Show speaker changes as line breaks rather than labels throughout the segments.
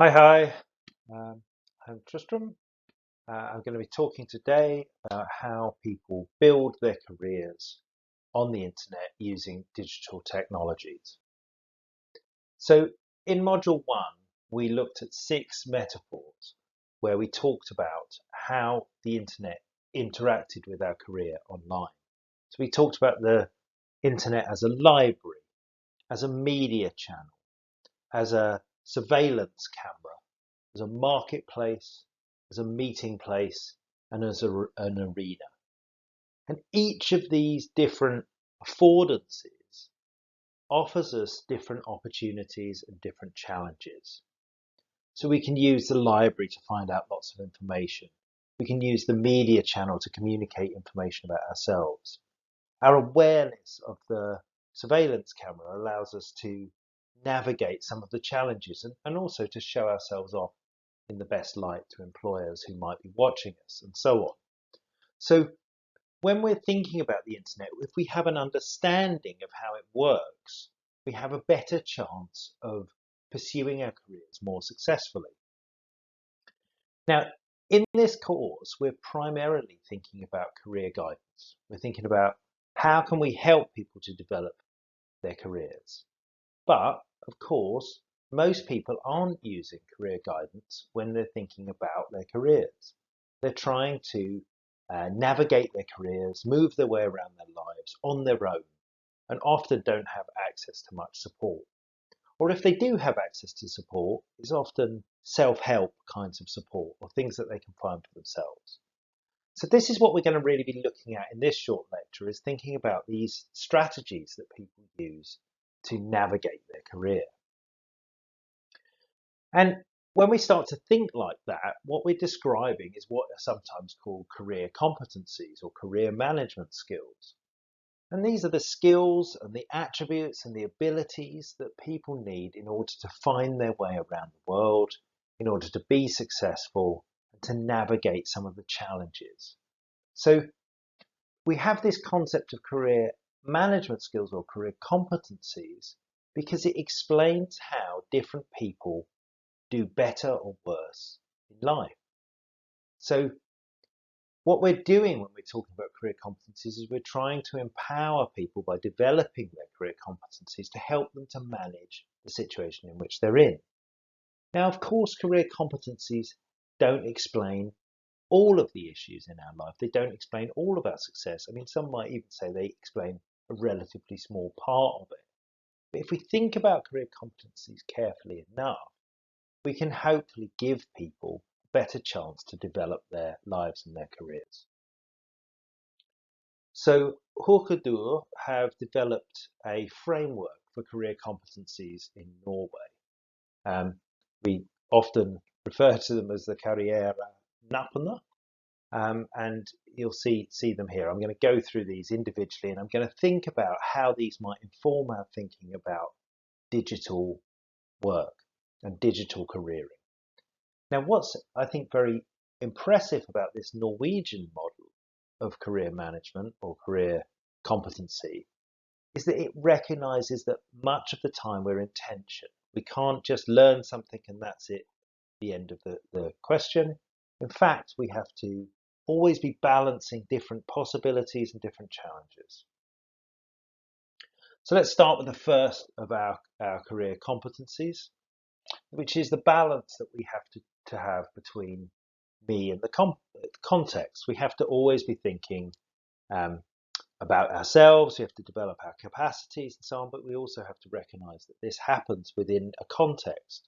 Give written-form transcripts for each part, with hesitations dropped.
Hi. I'm Tristram. I'm going to be talking today about how people build their careers on the internet using digital technologies. So, in Module 1, we looked at 6 metaphors where we talked about how the internet interacted with our career online. So, we talked about the internet as a library, as a media channel, as a surveillance camera, as a marketplace, as a meeting place, and as an arena. And each of these different affordances offers us different opportunities and different challenges. So we can use the library to find out lots of information. We can use the media channel to communicate information about ourselves. Our awareness of the surveillance camera allows us to navigate some of the challenges and also to show ourselves off in the best light to employers who might be watching us and so on. So when we're thinking about the internet, if we have an understanding of how it works, we have a better chance of pursuing our careers more successfully. Now, in this course, we're primarily thinking about career guidance. We're thinking about how can we help people to develop their careers. But of course, most people aren't using career guidance when they're thinking about their careers. They're trying to navigate their careers, move their way around their lives on their own, and often don't have access to much support. Or if they do have access to support, it's often self-help kinds of support or things that they can find for themselves. So this is what we're going to really be looking at in this short lecture, is thinking about these strategies that people use to navigate their career. And when we start to think like that, what we're describing is what are sometimes called career competencies or career management skills. And these are the skills and the attributes and the abilities that people need in order to find their way around the world, in order to be successful and to navigate some of the challenges. So we have this concept of career management skills or career competencies because it explains how different people do better or worse in life. So what we're doing when we're talking about career competencies is we're trying to empower people by developing their career competencies to help them to manage the situation in which they're in. Now, of course, career competencies don't explain all of the issues in our life. They don't explain all of our success. I mean, some might even say they explain a relatively small part of it. But if we think about career competencies carefully enough, we can hopefully give people a better chance to develop their lives and their careers. So Hawkadur have developed a framework for career competencies in Norway. We often refer to them as the Karriere Nappene, and you'll see them here. I'm going to go through these individually, and I'm going to think about how these might inform our thinking about digital work and digital careering. Now, what's I think very impressive about this Norwegian model of career management or career competency is that it recognizes that much of the time we're in tension. We can't just learn something and that's it, the end of the question. In fact, we have to always be balancing different possibilities and different challenges. So let's start with the first of our career competencies, which is the balance that we have to have between me and the context. We have to always be thinking about ourselves, we have to develop our capacities and so on, but we also have to recognize that this happens within a context.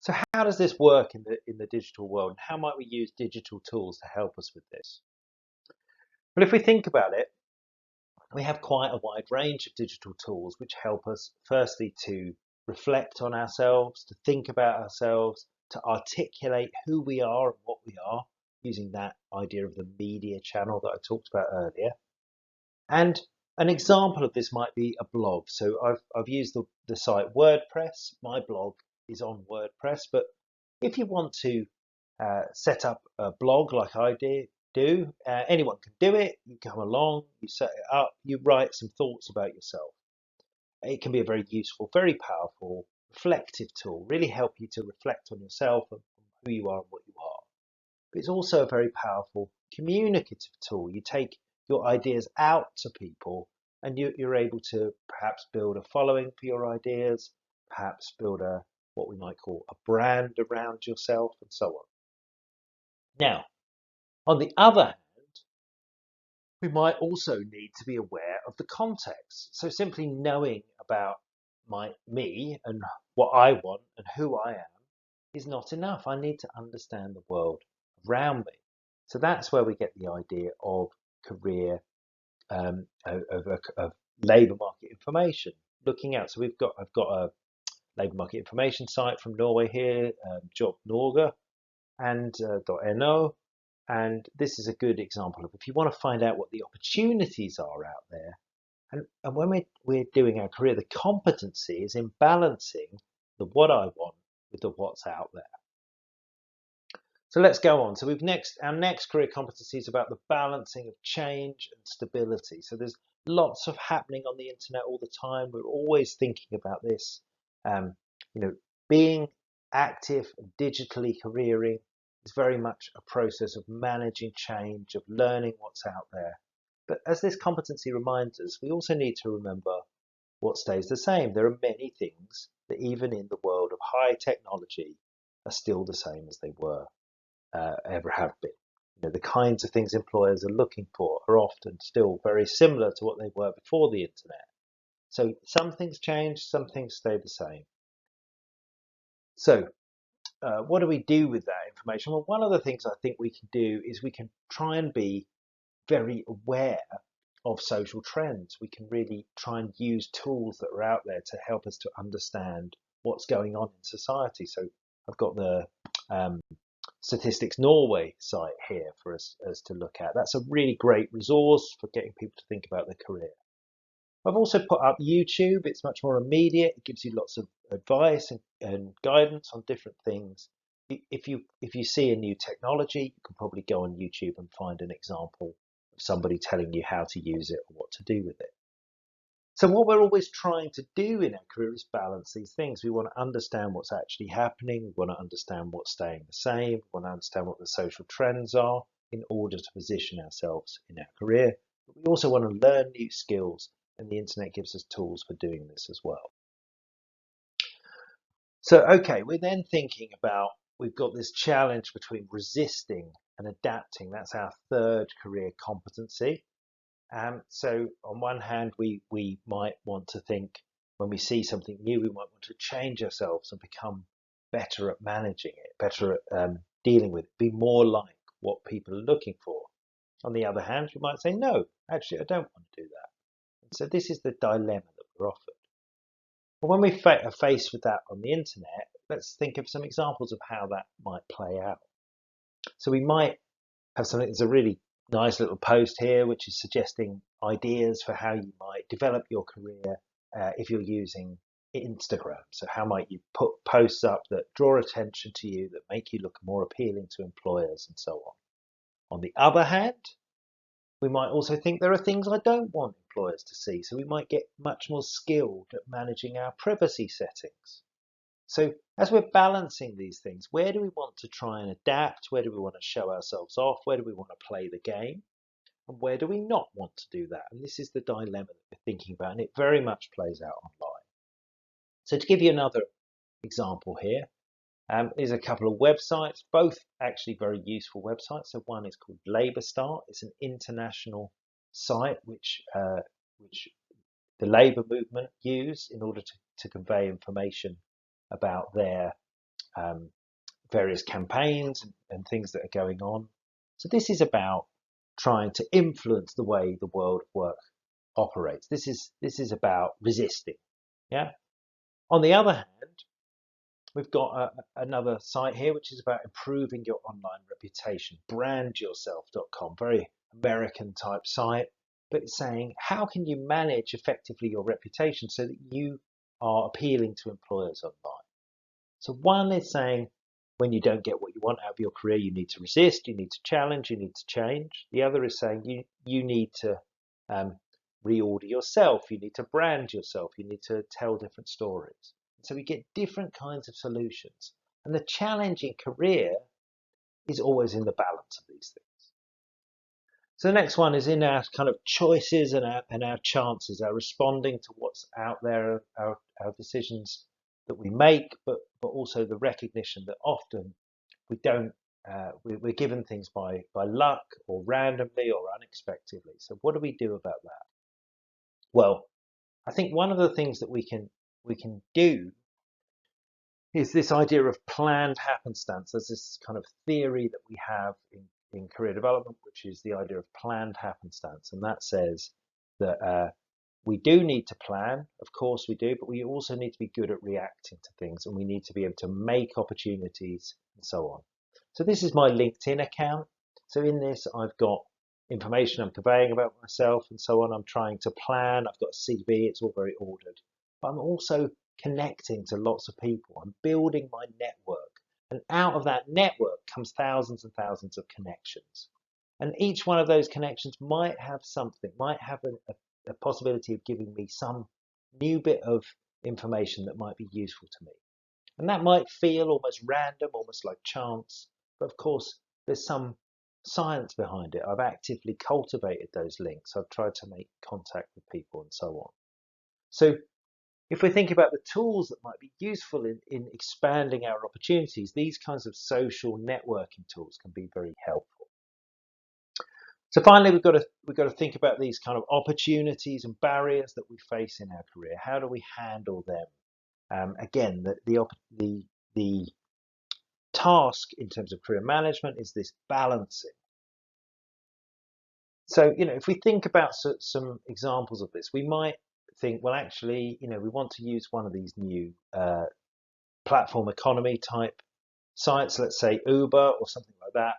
So how does this work in the digital world, and how might we use digital tools to help us with this? Well, if we think about it, we have quite a wide range of digital tools which help us firstly to reflect on ourselves, to think about ourselves, to articulate who we are and what we are, using that idea of the media channel that I talked about earlier. And an example of this might be a blog. So I've used the site WordPress. My blog is on WordPress, but if you want to set up a blog like I do, anyone can do it. You come along, you set it up, you write some thoughts about yourself. It can be a very useful, very powerful reflective tool, really help you to reflect on yourself and who you are and what you are. But it's also a very powerful communicative tool. You take your ideas out to people and you're able to perhaps build a following for your ideas, perhaps build what we might call a brand around yourself and so on. Now, on the other hand, we might also need to be aware of the context. So simply knowing about me and what I want and who I am is not enough. I need to understand the world around me. So that's where we get the idea of career of labour market information. Looking out, so I've got a labour market information site from Norway here, Job Norge and .no. And this is a good example of if you want to find out what the opportunities are out there. And when we're doing our career, the competency is in balancing the what I want with the what's out there. So let's go on. So our next career competency is about the balancing of change and stability. So there's lots of happening on the internet all the time. We're always thinking about this. Being active and digitally careering is very much a process of managing change, of learning what's out there. But as this competency reminds us, we also need to remember what stays the same. There are many things that even in the world of high technology are still the same as they were. Ever have been. The kinds of things employers are looking for are often still very similar to what they were before the internet. So some things change, some things stay the same. So what do we do with that information? Well, one of the things I think we can do is we can try and be very aware of social trends. We can really try and use tools that are out there to help us to understand what's going on in society. So I've got the Statistics Norway site here for us to look at. That's a really great resource for getting people to think about their career. I've also put up YouTube. It's much more immediate. It gives you lots of advice and guidance on different things. If you see a new technology, you can probably go on YouTube and find an example of somebody telling you how to use it or what to do with it. So what we're always trying to do in our career is balance these things. We want to understand what's actually happening. We want to understand what's staying the same. We want to understand what the social trends are in order to position ourselves in our career. But we also want to learn new skills, and the internet gives us tools for doing this as well. So, okay, we're then thinking about, we've got this challenge between resisting and adapting. That's our third career competency. So on one hand, we might want to think when we see something new, we might want to change ourselves and become better at managing it, better at dealing with it, be more like what people are looking for. On the other hand, we might say, no, actually, I don't want to do that. And so this is the dilemma that we're offered. But when we are faced with that on the internet, let's think of some examples of how that might play out. So we might have something that's a really nice little post here, which is suggesting ideas for how you might develop your career if you're using Instagram. So how might you put posts up that draw attention to you, that make you look more appealing to employers and so on. On the other hand, we might also think there are things I don't want employers to see. So we might get much more skilled at managing our privacy settings. So as we're balancing these things, where do we want to try and adapt? Where do we want to show ourselves off? Where do we want to play the game? And where do we not want to do that? And this is the dilemma that we're thinking about, and it very much plays out online. So to give you another example here, is a couple of websites, both actually very useful websites. So one is called Labour Start. It's an international site which the labour movement use in order to convey information about their various campaigns and things that are going on. So this is about trying to influence the way the world of work operates. This is about resisting. Yeah. On the other hand, we've got another site here which is about improving your online reputation. Brandyourself.com, very American type site, but it's saying how can you manage effectively your reputation so that you are appealing to employers online. So one is saying when you don't get what you want out of your career, you need to resist, you need to challenge, you need to change. The other is saying you need to reorder yourself, you need to brand yourself, you need to tell different stories. So we get different kinds of solutions. And the challenge in career is always in the balance of these things. So the next one is in our kind of choices and our chances, our responding to what's out there, our decisions that we make, but also the recognition that often we don't, we're given things by luck or randomly or unexpectedly. So what do we do about that? Well, I think one of the things that we can do is this idea of planned happenstance. There's this kind of theory that we have in career development, which is the idea of planned happenstance. And that says that we do need to plan, of course we do, but we also need to be good at reacting to things, and we need to be able to make opportunities and so on. So this is my LinkedIn account. So in this, I've got information I'm conveying about myself and so on. I'm trying to plan. I've got a CV. It's all very ordered. But I'm also connecting to lots of people. I'm building my network. And out of that network comes thousands and thousands of connections. And each one of those connections might have something, might have a possibility of giving me some new bit of information that might be useful to me. And that might feel almost random, almost like chance. But of course, there's some science behind it. I've actively cultivated those links. I've tried to make contact with people and so on. So if we think about the tools that might be useful in expanding our opportunities, these kinds of social networking tools can be very helpful. So finally, we've got to think about these kind of opportunities and barriers that we face in our career. How do we handle them? Again, the task in terms of career management is this balancing. So, if we think about some examples of this, we might think, well, actually, we want to use one of these new platform economy type sites, let's say Uber or something like that.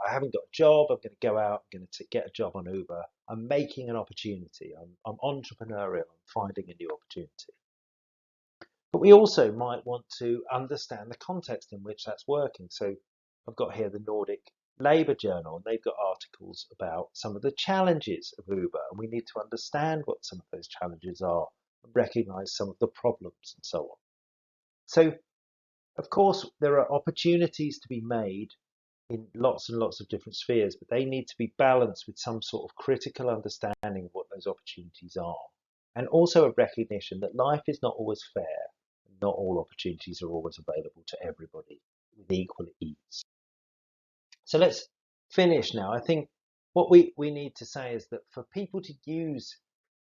I haven't got a job. I'm going to go out. I'm going to get a job on Uber. I'm making an opportunity. I'm entrepreneurial. I'm finding a new opportunity. But we also might want to understand the context in which that's working. So I've got here the Nordic Labour Journal, and they've got articles about some of the challenges of Uber, and we need to understand what some of those challenges are and recognise some of the problems and so on. So, of course, there are opportunities to be made in lots and lots of different spheres, but they need to be balanced with some sort of critical understanding of what those opportunities are, and also a recognition that life is not always fair. Not all opportunities are always available to everybody with equal ease. So let's finish now. I think what we need to say is that for people to use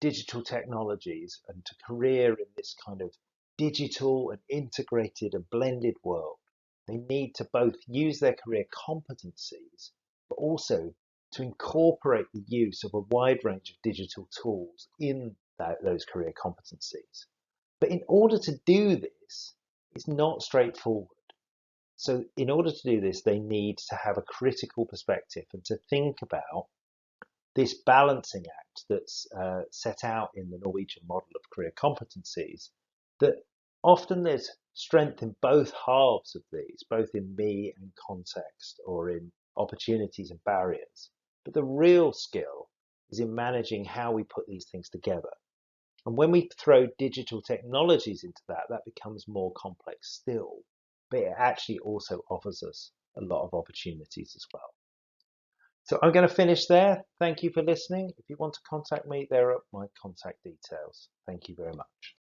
digital technologies and to career in this kind of digital and integrated and blended world, they need to both use their career competencies, but also to incorporate the use of a wide range of digital tools in those career competencies. But in order to do this, it's not straightforward. So in order to do this, they need to have a critical perspective and to think about this balancing act that's set out in the Norwegian model of career competencies, that often there's strength in both halves of these, both in me and context or in opportunities and barriers. But the real skill is in managing how we put these things together. And when we throw digital technologies into that, that becomes more complex still, but it actually also offers us a lot of opportunities as well. So I'm going to finish there. Thank you for listening. If you want to contact me, there are my contact details. Thank you very much.